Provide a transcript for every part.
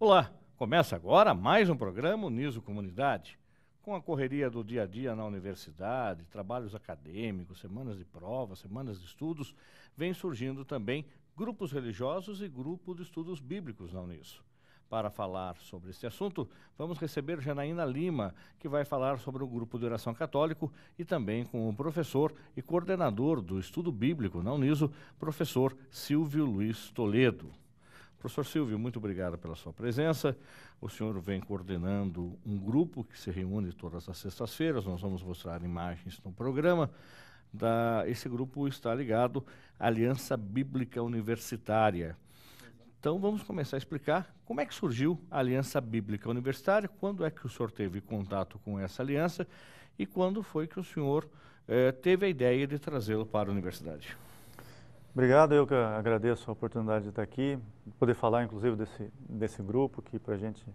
Olá, começa agora mais um programa Uniso Comunidade. Com a correria do dia a dia na universidade, trabalhos acadêmicos, semanas de provas, semanas de estudos, vem surgindo também grupos religiosos e grupo de estudos bíblicos na Uniso. Para falar sobre este assunto, vamos receber Janaína Lima, que vai falar sobre o grupo de oração católico e também com o professor e coordenador do estudo bíblico na Uniso, professor Silvio Luiz Toledo. Professor Silvio, muito obrigado pela sua presença. O senhor vem coordenando um grupo que se reúne todas as sextas-feiras, nós vamos mostrar imagens no programa. Esse grupo está ligado à Aliança Bíblica Universitária. Então vamos começar a explicar como é que surgiu a Aliança Bíblica Universitária, quando é que o senhor teve contato com essa aliança e quando foi que o senhor teve a ideia de trazê-lo para a universidade. Obrigado, eu que agradeço a oportunidade de estar aqui, poder falar inclusive desse grupo que para a gente,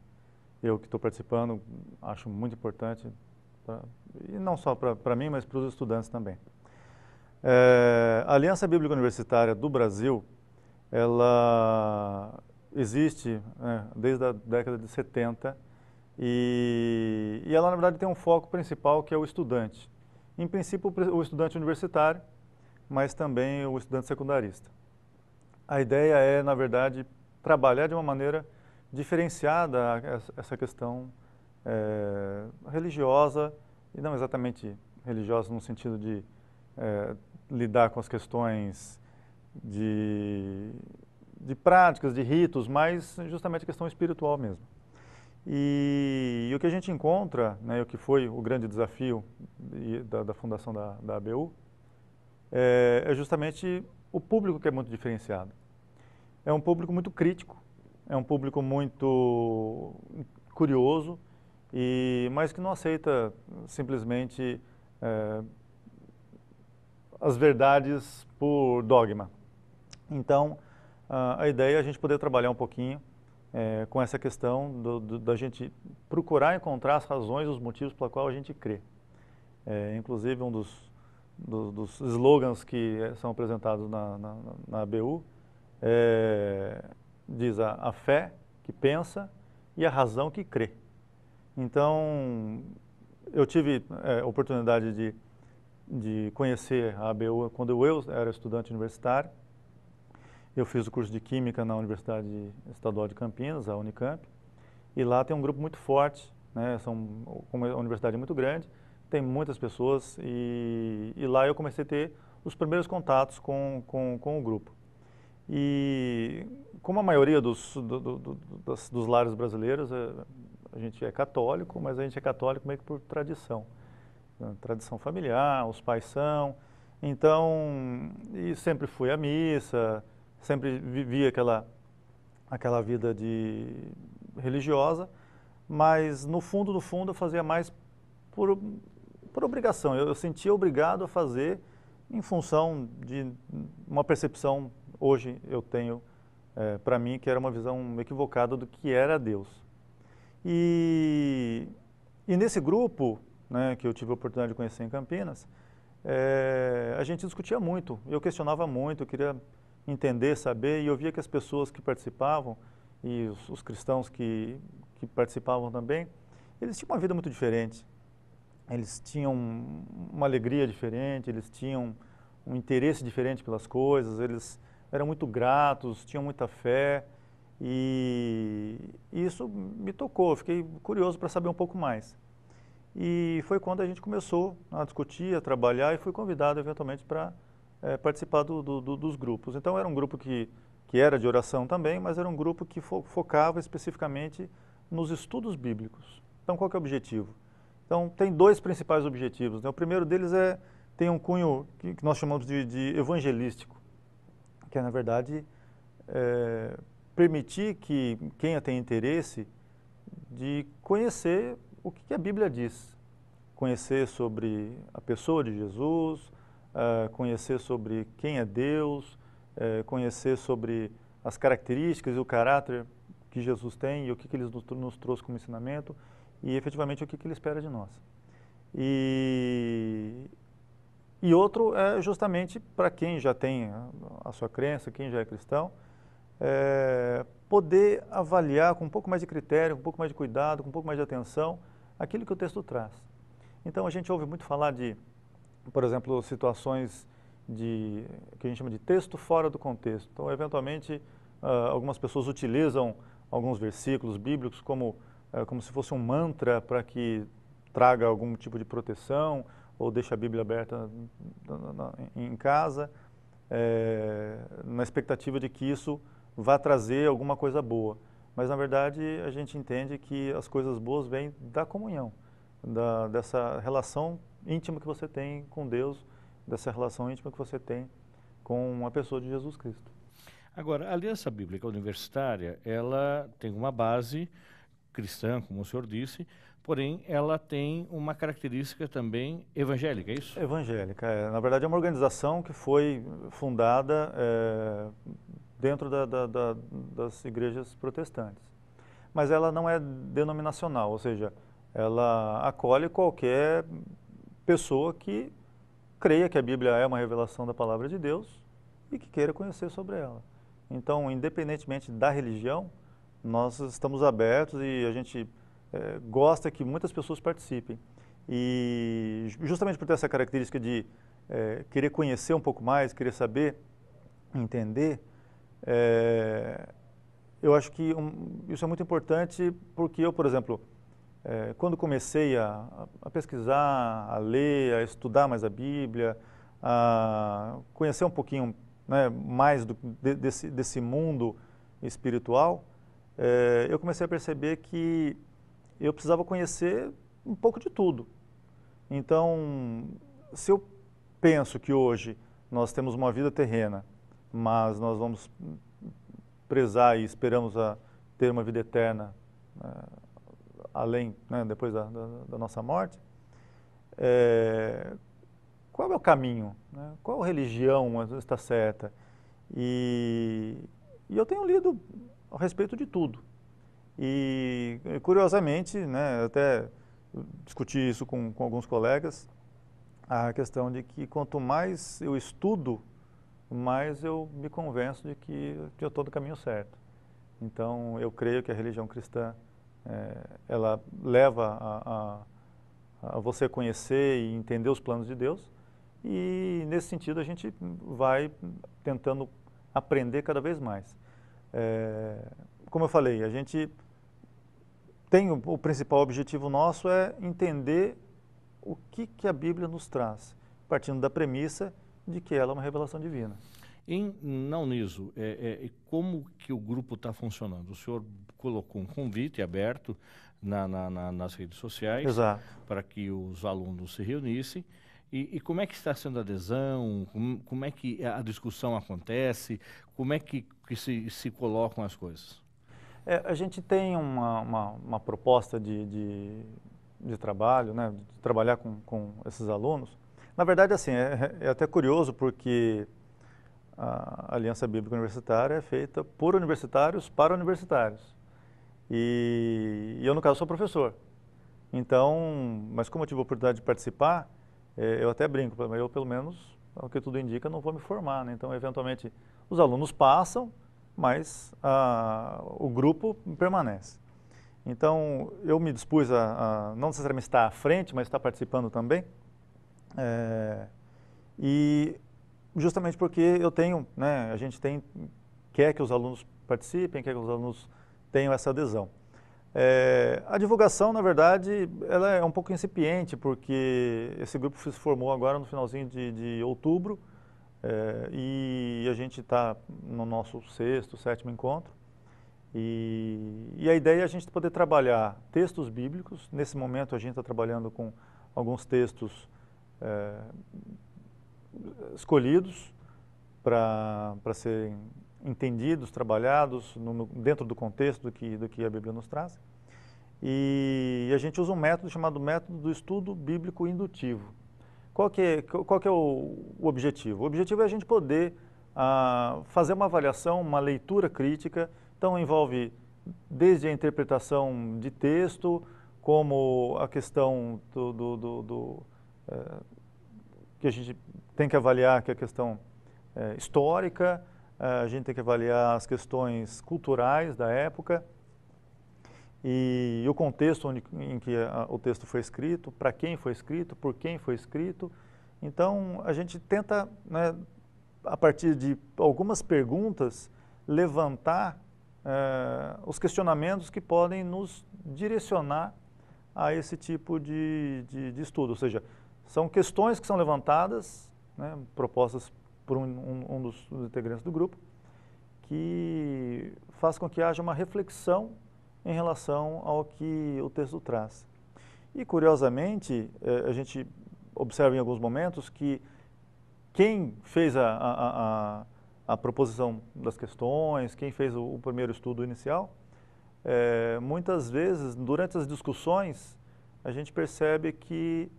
eu que estou participando, acho muito importante, e não só para mim, mas para os estudantes também. A Aliança Bíblica Universitária do Brasil, ela existe desde a década de 70 e ela na verdade tem um foco principal que é o estudante. Em princípio o estudante universitário, mas também o estudante secundarista. A ideia é, na verdade, trabalhar de uma maneira diferenciada essa questão religiosa, e não exatamente religiosa no sentido de lidar com as questões de práticas, de ritos, mas justamente a questão espiritual mesmo. E o que a gente encontra, né, o que foi o grande desafio da fundação da ABU, é justamente o público que é muito diferenciado. É um público muito crítico, é um público muito curioso, mas que não aceita simplesmente as verdades por dogma. Então, a ideia é a gente poder trabalhar um pouquinho com essa questão da gente procurar encontrar as razões, os motivos pela qual a gente crê. Inclusive, um dos slogans que são apresentados na ABU diz a fé que pensa e a razão que crê. Então, eu tive a oportunidade de conhecer a ABU quando eu era estudante universitário. Eu fiz o curso de Química na Universidade Estadual de Campinas, a Unicamp, e lá tem um grupo muito forte, né? Como a universidade é muito grande, tem muitas pessoas e lá eu comecei a ter os primeiros contatos com o grupo. E como a maioria dos lares brasileiros, a gente é católico, mas a gente é católico meio que por tradição. Tradição familiar, os pais são. Então, e sempre fui à missa, sempre vivi aquela vida religiosa, mas no fundo eu fazia mais por obrigação. Eu sentia obrigado a fazer em função de uma percepção, hoje eu tenho para mim, que era uma visão equivocada do que era Deus. E nesse grupo, né, que eu tive a oportunidade de conhecer em Campinas, a gente discutia muito, eu questionava muito, eu queria entender, saber, e eu via que as pessoas que participavam, e os cristãos que participavam também, eles tinham uma vida muito diferente. Eles tinham uma alegria diferente, eles tinham um interesse diferente pelas coisas, eles eram muito gratos, tinham muita fé e isso me tocou, eu fiquei curioso para saber um pouco mais. E foi quando a gente começou a discutir, a trabalhar e fui convidado eventualmente para participar dos grupos. Então era um grupo que era de oração também, mas era um grupo que focava especificamente nos estudos bíblicos. Então qual que é o objetivo? Então, tem dois principais objetivos, né? O primeiro deles tem um cunho que nós chamamos de evangelístico, que é, na verdade, permitir que quem tem interesse de conhecer o que a Bíblia diz. Conhecer sobre a pessoa de Jesus, conhecer sobre quem é Deus, conhecer sobre as características e o caráter que Jesus tem e o que ele nos trouxe como ensinamento, e efetivamente o que ele espera de nós. E outro é justamente para quem já tem a sua crença, quem já é cristão, poder avaliar com um pouco mais de critério, com um pouco mais de cuidado, com um pouco mais de atenção, aquilo que o texto traz. Então a gente ouve muito falar de, por exemplo, situações que a gente chama de texto fora do contexto. Então, eventualmente, algumas pessoas utilizam alguns versículos bíblicos como se fosse um mantra para que traga algum tipo de proteção, ou deixe a Bíblia aberta em casa, na expectativa de que isso vá trazer alguma coisa boa. Mas, na verdade, a gente entende que as coisas boas vêm da comunhão, dessa relação íntima que você tem com Deus, dessa relação íntima que você tem com a pessoa de Jesus Cristo. Agora, a Aliança Bíblica Universitária, ela tem uma base cristã, como o senhor disse, porém ela tem uma característica também evangélica, é isso? Evangélica, na verdade é uma organização que foi fundada dentro das igrejas protestantes. Mas ela não é denominacional, ou seja, ela acolhe qualquer pessoa que creia que a Bíblia é uma revelação da palavra de Deus e que queira conhecer sobre ela. Então, independentemente da religião, nós estamos abertos e a gente gosta que muitas pessoas participem. E justamente por ter essa característica de querer conhecer um pouco mais, querer saber, entender, eu acho que isso é muito importante porque eu, por exemplo, quando comecei a pesquisar, a ler, a estudar mais a Bíblia, a conhecer um pouquinho, né, mais desse mundo espiritual, eu comecei a perceber que eu precisava conhecer um pouco de tudo. Então, se eu penso que hoje nós temos uma vida terrena, mas nós vamos prezar e esperamos ter uma vida eterna além, né, depois da nossa morte, qual é o caminho? Né? Qual religião está certa? E eu tenho lido a respeito de tudo. E, curiosamente, né, até discuti isso com alguns colegas, a questão de que quanto mais eu estudo, mais eu me convenço de que eu estou no caminho certo. Então, eu creio que a religião cristã ela leva a você conhecer e entender os planos de Deus, e nesse sentido a gente vai tentando aprender cada vez mais. Como eu falei, a gente tem o principal objetivo nosso é entender o que a Bíblia nos traz, partindo da premissa de que ela é uma revelação divina. Na Uniso, como que o grupo está funcionando? O senhor colocou um convite aberto nas redes sociais. Exato. Para que os alunos se reunissem. E como é que está sendo a adesão? Como é que a discussão acontece? Como é que se colocam as coisas? A gente tem uma proposta de trabalho, né, de trabalhar com esses alunos. Na verdade, assim, é até curioso porque a Aliança Bíblica Universitária é feita por universitários para universitários. E eu, no caso, sou professor. Então, mas como eu tive a oportunidade de participar, eu até brinco, eu pelo menos, ao que tudo indica, não vou me formar, né? Então, eventualmente, os alunos passam, mas o grupo permanece. Então, eu me dispus a não necessariamente estar à frente, mas estar participando também. E justamente porque eu tenho, né, a gente quer que os alunos participem, quer que os alunos tenham essa adesão. A divulgação, na verdade, ela é um pouco incipiente, porque esse grupo se formou agora no finalzinho de outubro, e a gente está no nosso 6º, 7º encontro. E a ideia é a gente poder trabalhar textos bíblicos. Nesse momento a gente está trabalhando com alguns textos escolhidos para serem entendidos, trabalhados dentro do contexto do que a Bíblia nos traz. E a gente usa um método chamado método do estudo bíblico indutivo. Qual que é o objetivo? O objetivo é a gente poder fazer uma avaliação, uma leitura crítica. Então envolve desde a interpretação de texto, como a questão que a gente tem que avaliar, que é a questão histórica, a gente tem que avaliar as questões culturais da época e o contexto em que o texto foi escrito, para quem foi escrito, por quem foi escrito. Então, a gente tenta, né, a partir de algumas perguntas, levantar os questionamentos que podem nos direcionar a esse tipo de estudo. Ou seja, são questões que são levantadas, né, propostas por um dos integrantes do grupo, que faz com que haja uma reflexão em relação ao que o texto traz. E, curiosamente, a gente observa em alguns momentos que quem fez a proposição das questões, quem fez o primeiro estudo inicial, muitas vezes, durante as discussões, a gente percebe que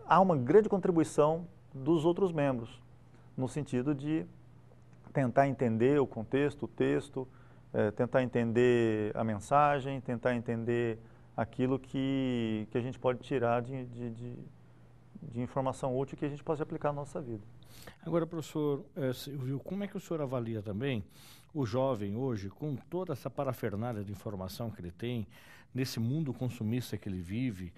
há uma grande contribuição dos outros membros, no sentido de tentar entender o contexto, o texto, tentar entender a mensagem, tentar entender aquilo que a gente pode tirar de informação útil que a gente pode aplicar na nossa vida. Agora, professor Silvio, como é que o senhor avalia também o jovem hoje, com toda essa parafernália de informação que ele tem, nesse mundo consumista que ele vive,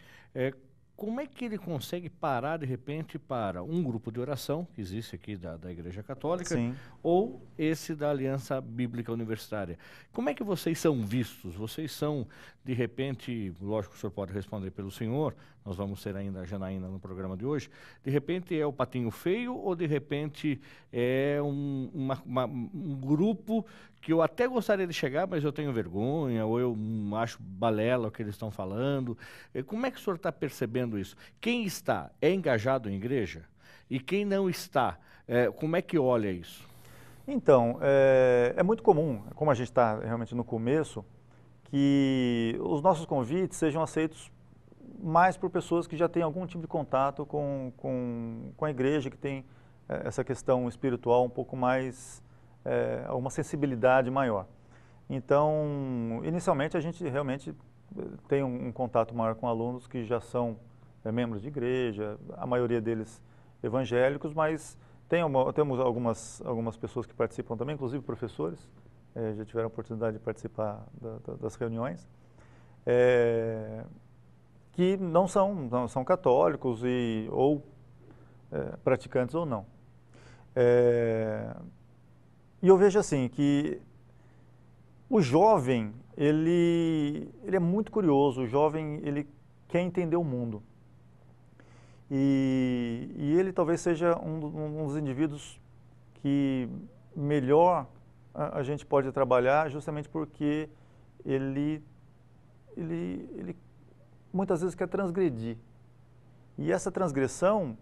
como é que ele consegue parar, de repente, para um grupo de oração, que existe aqui da Igreja Católica, Sim. ou esse da Aliança Bíblica Universitária? Como é que vocês são vistos? Vocês são, de repente, lógico que o senhor pode responder pelo senhor, nós vamos ser ainda a Janaína no programa de hoje, de repente é o patinho feio ou de repente é um grupo que eu até gostaria de chegar, mas eu tenho vergonha, ou eu acho balela o que eles estão falando? Como é que o senhor está percebendo isso? Quem está engajado em igreja? E quem não está, como é que olha isso? Então, é muito comum, como a gente está realmente no começo, que os nossos convites sejam aceitos mais por pessoas que já têm algum tipo de contato com a igreja, que tem essa questão espiritual um pouco mais, uma sensibilidade maior. Então, inicialmente a gente realmente tem um contato maior com alunos que já são membros de igreja, a maioria deles evangélicos, mas temos algumas pessoas que participam também, inclusive professores, já tiveram a oportunidade de participar das reuniões, que não são católicos ou praticantes ou não. E eu vejo assim que o jovem, ele é muito curioso, o jovem, ele quer entender o mundo. E ele talvez seja um dos indivíduos que melhor a gente pode trabalhar, justamente porque ele muitas vezes quer transgredir. E essa transgressão,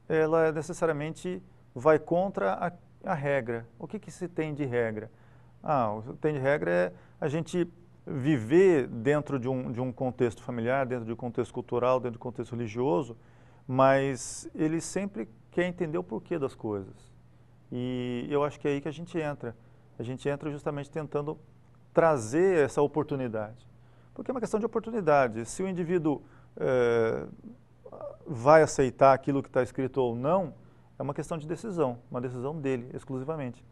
ela necessariamente vai contra a regra. O que se tem de regra? O que tem de regra é a gente viver dentro de um contexto familiar, dentro de um contexto cultural, dentro de um contexto religioso, mas ele sempre quer entender o porquê das coisas. E eu acho que é aí que a gente entra. A gente entra justamente tentando trazer essa oportunidade. Porque é uma questão de oportunidade. Se o indivíduo vai aceitar aquilo que está escrito ou não, é uma questão de decisão, uma decisão dele, exclusivamente.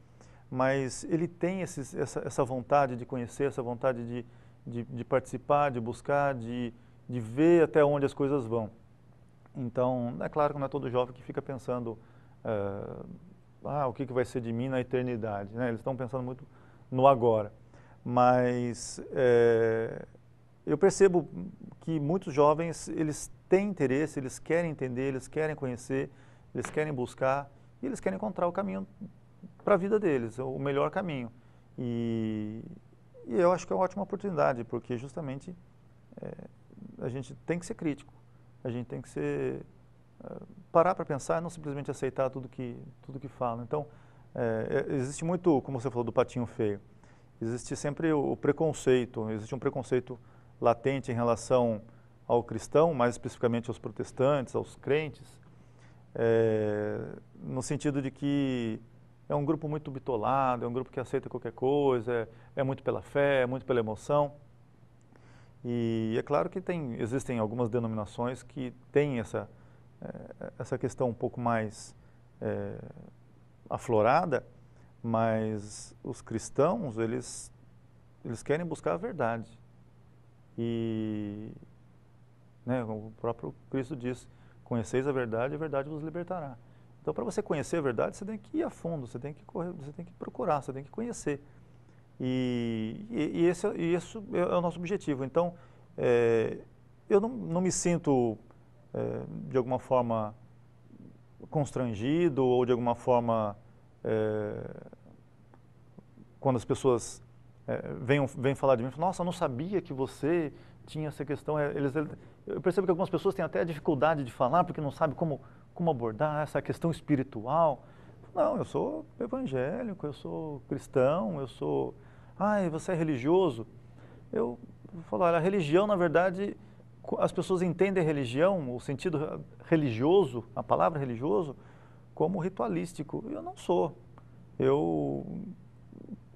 Mas ele tem essa vontade de conhecer, essa vontade de participar, de buscar, de ver até onde as coisas vão. Então, é claro que não é todo jovem que fica pensando o que vai ser de mim na eternidade, né? Eles estão pensando muito no agora. Mas eu percebo que muitos jovens, eles têm interesse, eles querem entender, eles querem conhecer, eles querem buscar e eles querem encontrar o caminho para a vida deles, o melhor caminho. E eu acho que é uma ótima oportunidade, porque justamente a gente tem que ser crítico. A gente tem que parar para pensar e não simplesmente aceitar tudo que falam. Então, existe muito, como você falou, do patinho feio. Existe sempre o preconceito, existe um preconceito latente em relação ao cristão, mais especificamente aos protestantes, aos crentes, no sentido de que é um grupo muito bitolado, é um grupo que aceita qualquer coisa, é muito pela fé, é muito pela emoção. E é claro que existem algumas denominações que têm essa questão um pouco mais aflorada, mas os cristãos, eles querem buscar a verdade. E, né, o próprio Cristo diz, conheceis a verdade vos libertará. Então, para você conhecer a verdade, você tem que ir a fundo, você tem que correr, você tem que procurar, você tem que conhecer. E esse é o nosso objetivo. Então, eu não me sinto, de alguma forma, constrangido ou de alguma forma, quando as pessoas vêm falar de mim, nossa, eu não sabia que você tinha essa questão. Eu percebo que algumas pessoas têm até dificuldade de falar porque não sabem como abordar essa questão espiritual. Não, eu sou evangélico, eu sou cristão, você é religioso? Eu falo, olha, a religião, na verdade, as pessoas entendem a religião, o sentido religioso, a palavra religioso, como ritualístico. Eu não sou.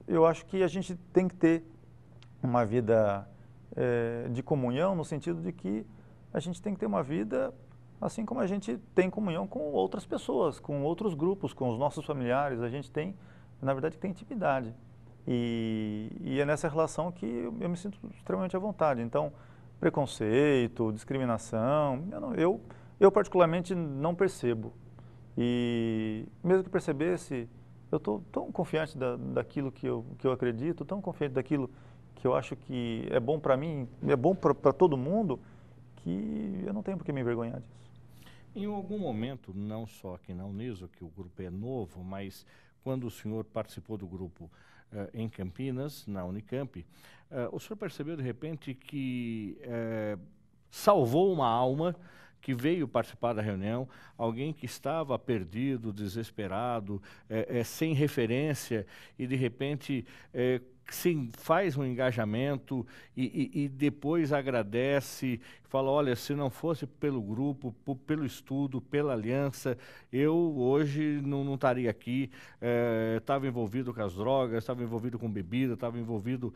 Eu acho que a gente tem que ter uma vida de comunhão, no sentido de que a gente tem que ter uma vida assim como a gente tem comunhão com outras pessoas, com outros grupos, com os nossos familiares. A gente tem, na verdade, tem intimidade. E é nessa relação que eu me sinto extremamente à vontade. Então, preconceito, discriminação, eu particularmente não percebo. E mesmo que percebesse, eu estou tão confiante daquilo que eu acredito, tão confiante daquilo que eu acho que é bom para mim, é bom para todo mundo, que eu não tenho por que me envergonhar disso. Em algum momento, não só aqui na Uniso, que o grupo é novo, mas quando o senhor participou do grupo em Campinas, na Unicamp, o senhor percebeu de repente que salvou uma alma que veio participar da reunião, alguém que estava perdido, desesperado, sem referência, e de repente sim, faz um engajamento e depois agradece, fala, olha, se não fosse pelo grupo, pelo estudo, pela aliança, eu hoje não estaria aqui, estava envolvido com as drogas, estava envolvido com bebida, estava envolvido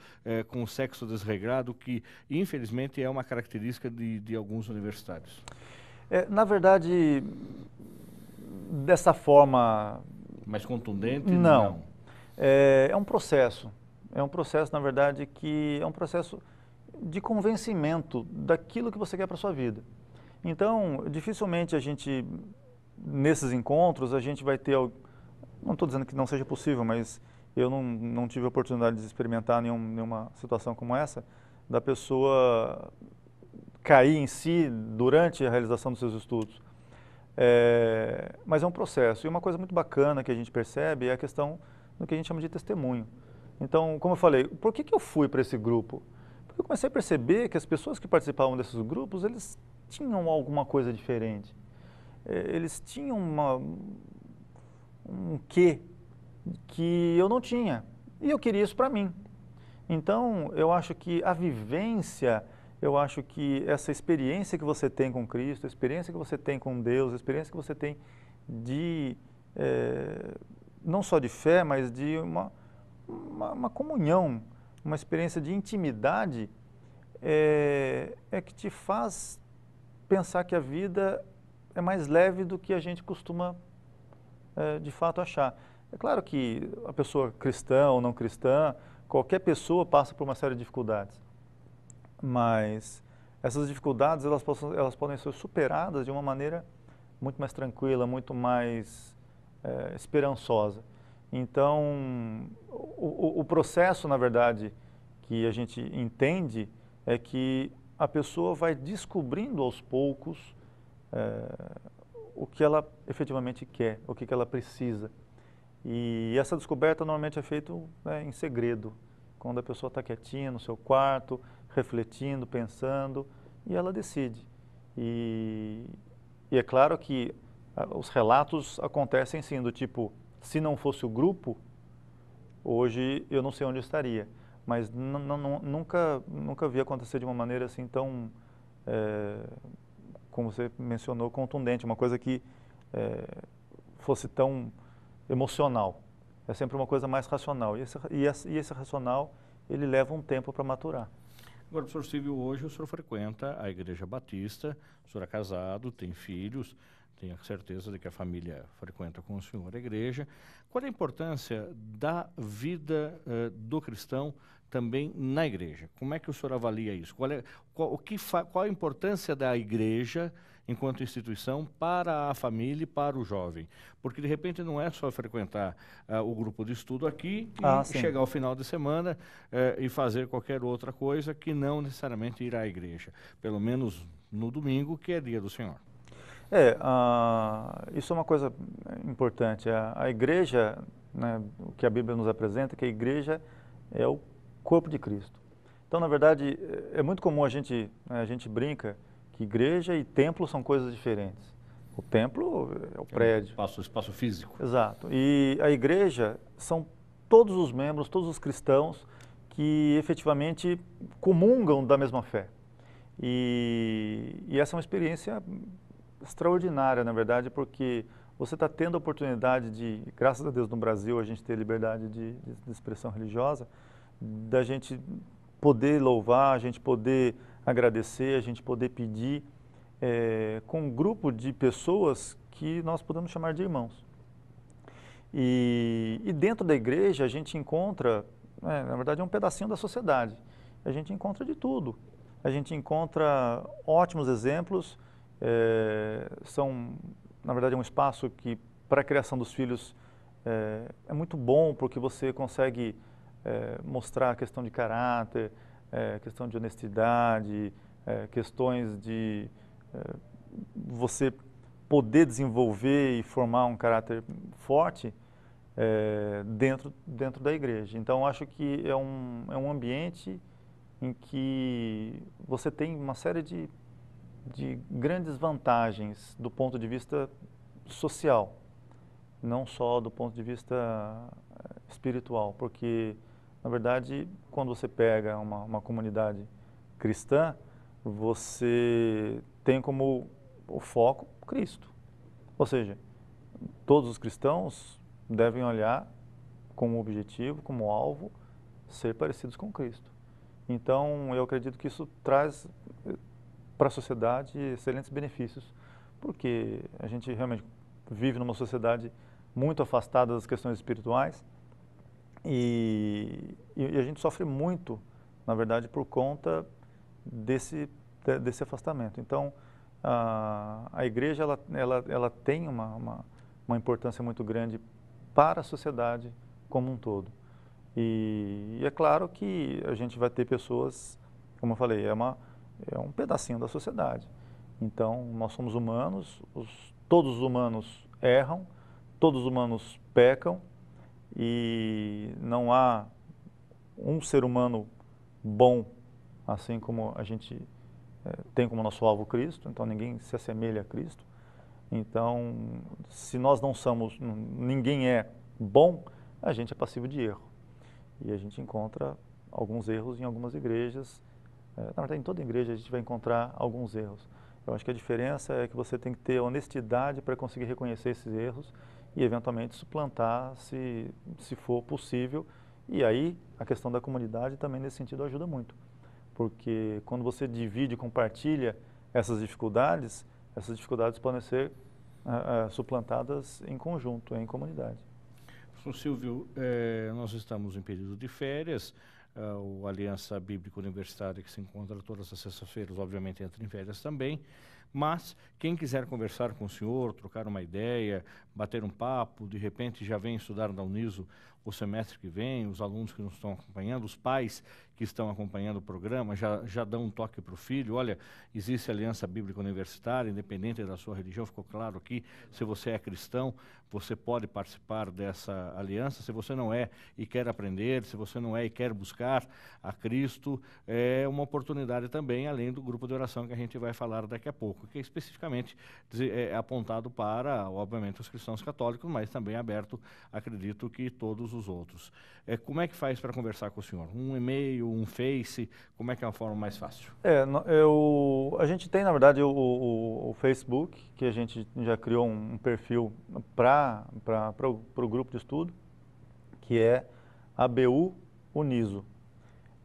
com o sexo desregrado, que infelizmente é uma característica de alguns universitários. Na verdade, dessa forma... Mais contundente? Não. É um processo. É um processo, na verdade, que é um processo de convencimento daquilo que você quer para a sua vida. Então, dificilmente a gente, nesses encontros, a gente vai ter... Não estou dizendo que não seja possível, mas eu não tive a oportunidade de experimentar nenhuma situação como essa, da pessoa cair em si durante a realização dos seus estudos. Mas é um processo. E uma coisa muito bacana que a gente percebe é a questão do que a gente chama de testemunho. Então, como eu falei, por que eu fui para esse grupo? Porque eu comecei a perceber que as pessoas que participavam desses grupos, eles tinham alguma coisa diferente. Eles tinham um quê que eu não tinha. E eu queria isso para mim. Então, eu acho que a vivência, eu acho que essa experiência que você tem com Cristo, a experiência que você tem com Deus, a experiência que você tem de, não só de fé, mas de uma comunhão, uma experiência de intimidade, é que te faz pensar que a vida é mais leve do que a gente costuma de fato achar. É claro que a pessoa cristã ou não cristã, qualquer pessoa passa por uma série de dificuldades, mas essas dificuldades elas podem ser superadas de uma maneira muito mais tranquila, muito mais esperançosa. Então, o processo, na verdade, que a gente entende é que a pessoa vai descobrindo aos poucos o que ela efetivamente quer, o que ela precisa. E essa descoberta normalmente é feita em segredo, quando a pessoa está quietinha no seu quarto, refletindo, pensando, e ela decide. E é claro que os relatos acontecem sim, do tipo, se não fosse o grupo, hoje eu não sei onde estaria. Mas nunca vi acontecer de uma maneira assim tão, como você mencionou, contundente, uma coisa que fosse tão emocional. É sempre uma coisa mais racional. E esse racional, ele leva um tempo para maturar. Agora, professor Silvio, hoje o senhor frequenta a Igreja Batista, o senhor é casado, tem filhos, tenho a certeza de que a família frequenta com o senhor a igreja. Qual é a importância da vida do cristão também na igreja? Como é que o senhor avalia isso? Qual a importância da igreja enquanto instituição para a família e para o jovem? Porque de repente não é só frequentar o grupo de estudo aqui e chegar ao final de semana e fazer qualquer outra coisa que não necessariamente ir à igreja, pelo menos no domingo, que é dia do Senhor. Isso é uma coisa importante. A igreja, né, o que a Bíblia nos apresenta, que a igreja é o corpo de Cristo. Então, na verdade, é muito comum a gente brinca que igreja e templo são coisas diferentes. O templo é o prédio. Espaço físico. Exato. E a igreja são todos os membros, todos os cristãos que efetivamente comungam da mesma fé. E essa é uma experiência extraordinária, na verdade, porque você está tendo a oportunidade de, graças a Deus no Brasil, a gente ter liberdade de expressão religiosa, da gente poder louvar, a gente poder agradecer, a gente poder pedir com um grupo de pessoas que nós podemos chamar de irmãos. E dentro da igreja a gente encontra, na verdade é um pedacinho da sociedade, a gente encontra de tudo. A gente encontra ótimos exemplos, na verdade é um espaço que para a criação dos filhos é muito bom porque você consegue mostrar a questão de caráter, questão de honestidade, questões de você poder desenvolver e formar um caráter forte dentro da igreja. Então, acho que é um ambiente em que você tem uma série de grandes vantagens do ponto de vista social, não só do ponto de vista espiritual, porque, na verdade, quando você pega uma comunidade cristã, você tem como o foco Cristo. Ou seja, todos os cristãos devem olhar como objetivo, como alvo, ser parecidos com Cristo. Então, eu acredito que isso traz para a sociedade excelentes benefícios, porque a gente realmente vive numa sociedade muito afastada das questões espirituais e a gente sofre muito, na verdade, por conta desse afastamento. Então, a igreja ela tem uma importância muito grande para a sociedade como um todo. E é claro que a gente vai ter pessoas, como eu falei, é um pedacinho da sociedade. Então, nós somos humanos, todos os humanos erram, todos os humanos pecam e não há um ser humano bom, assim como a gente tem como nosso alvo Cristo, então ninguém se assemelha a Cristo. Então, se nós não somos, ninguém é bom, a gente é passivo de erro. E a gente encontra alguns erros em algumas igrejas. Na verdade, em toda igreja a gente vai encontrar alguns erros. Eu acho que a diferença é que você tem que ter honestidade para conseguir reconhecer esses erros e, eventualmente, suplantar se for possível. E aí, a questão da comunidade também, nesse sentido, ajuda muito. Porque quando você divide e compartilha essas dificuldades podem ser suplantadas em conjunto, em comunidade. Professor Silvio, nós estamos em período de férias, o Aliança Bíblica Universitária, que se encontra todas as sextas-feiras, obviamente entra em férias também, mas quem quiser conversar com o senhor, trocar uma ideia, bater um papo, de repente já vem estudar na Uniso o semestre que vem, os alunos que nos estão acompanhando, os pais que estão acompanhando o programa, já dão um toque para o filho, olha, existe a Aliança Bíblica Universitária, independente da sua religião, ficou claro aqui, se você é cristão, você pode participar dessa aliança, se você não é e quer aprender, se você não é e quer buscar a Cristo, é uma oportunidade também, além do grupo de oração que a gente vai falar daqui a pouco, que é especificamente apontado para, obviamente, os cristãos católicos, mas também aberto, acredito que todos os outros. Como é que faz para conversar com o senhor? Um e-mail, um Face, como é que é a forma mais fácil? A gente tem, na verdade, o Facebook, que a gente já criou um perfil para o grupo de estudo, que é ABU Uniso.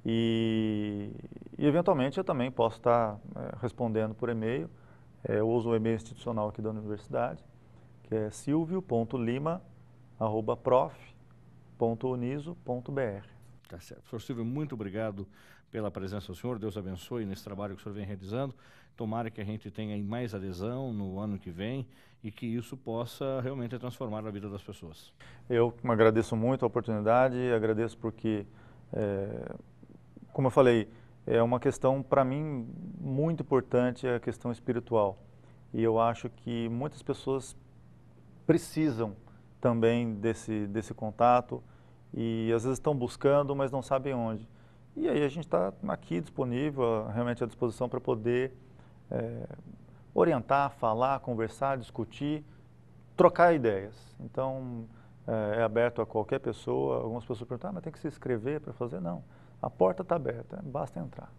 E eventualmente eu também posso estar respondendo por e-mail Eu uso o e-mail institucional aqui da universidade, que é silvio.lima@prof.uniso.br. Tá certo. Professor Silvio, muito obrigado pela presença do senhor. Deus abençoe nesse trabalho que o senhor vem realizando. Tomara que a gente tenha mais adesão no ano que vem e que isso possa realmente transformar a vida das pessoas. Eu agradeço muito a oportunidade, agradeço porque, como eu falei, é uma questão para mim muito importante, a questão espiritual. E eu acho que muitas pessoas precisam também desse contato e às vezes estão buscando, mas não sabem onde. E aí a gente está aqui disponível, realmente à disposição para poder orientar, falar, conversar, discutir, trocar ideias. Então, é aberto a qualquer pessoa. Algumas pessoas perguntam, mas tem que se inscrever para fazer? Não, a porta está aberta, basta entrar.